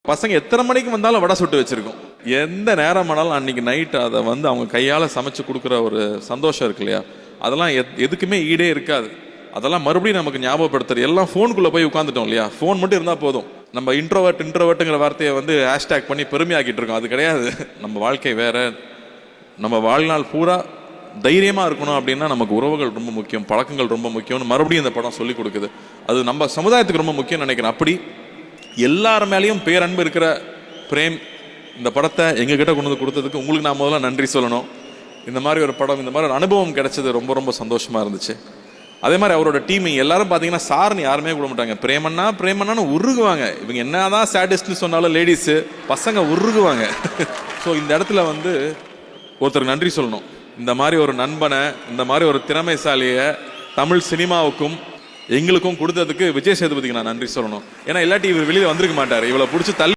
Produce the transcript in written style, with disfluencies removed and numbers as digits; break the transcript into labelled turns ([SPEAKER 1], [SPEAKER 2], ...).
[SPEAKER 1] பசங்க எத்தனை மணிக்கு வந்தாலும் வடை சுட்டு வச்சிருக்கோம். எந்த நேரம் ஆனாலும் அன்னைக்கு நைட் அதை வந்து அவங்க கையால் சமைச்சு கொடுக்குற ஒரு சந்தோஷம் இருக்கு இல்லையா, அதெல்லாம் எதுக்குமே ஈடே இருக்காது. அதெல்லாம் மறுபடியும் நமக்கு ஞாபகப்படுத்துறது. எல்லாம் ஃபோனுக்குள்ளே போய் உட்காந்துட்டோம் இல்லையா, ஃபோன் மட்டும் இருந்தால் போதும். நம்ம இன்ட்ரோவர்ட்டுங்கிற வார்த்தையை வந்து ஹேஷ்டேக் பண்ணி பெருமையாக்கிட்டு இருக்கோம். அது கிடையாது. நம்ம வாழ்க்கை வேற. நம்ம வாழ்நாள் பூரா தைரியமாக இருக்கணும் அப்படின்னா நமக்கு உறவுகள் ரொம்ப முக்கியம், பழக்கங்கள் ரொம்ப முக்கியம்னு மறுபடியும் இந்த படம் சொல்லி கொடுக்குது. அது நம்ம சமுதாயத்துக்கு ரொம்ப முக்கியம்னு நினைக்கிறேன். அப்படி எல்லார் மேலேயும் பேரன்பு இருக்கிற பிரேம் இந்த படத்தை எங்ககிட்ட கொண்டு வந்து கொடுத்ததுக்கு உங்களுக்கு நான் முதல்ல நன்றி சொல்லணும். இந்த மாதிரி ஒரு படம், இந்த மாதிரி ஒரு அனுபவம் கிடைச்சது ரொம்ப ரொம்ப சந்தோஷமாக இருந்துச்சு. அதே மாதிரி அவரோட டீமிங் எல்லாரும் பார்த்தீங்கன்னா சார்னு யாருமே கூட மாட்டாங்க. பிரேமண்ணான்னு உருகுவாங்க. இவங்க என்னதான் சேடிஸ்ட்னு சொன்னாலும் லேடிஸு பசங்க உருகுவாங்க. ஸோ இந்த இடத்துல வந்து ஒருத்தருக்கு நன்றி சொல்லணும். இந்த மாதிரி ஒரு நண்பனை, இந்த மாதிரி ஒரு திறமைசாலியை தமிழ் சினிமாவுக்கும் எங்களுக்கும் கொடுத்ததுக்கு விஜய் சேதுபதிக்கு நான் நன்றி சொல்லணும். ஏன்னா இல்லாட்டி இவர் வெளியில் வந்திருக்க மாட்டார். இவளை பிடிச்சி தள்ளி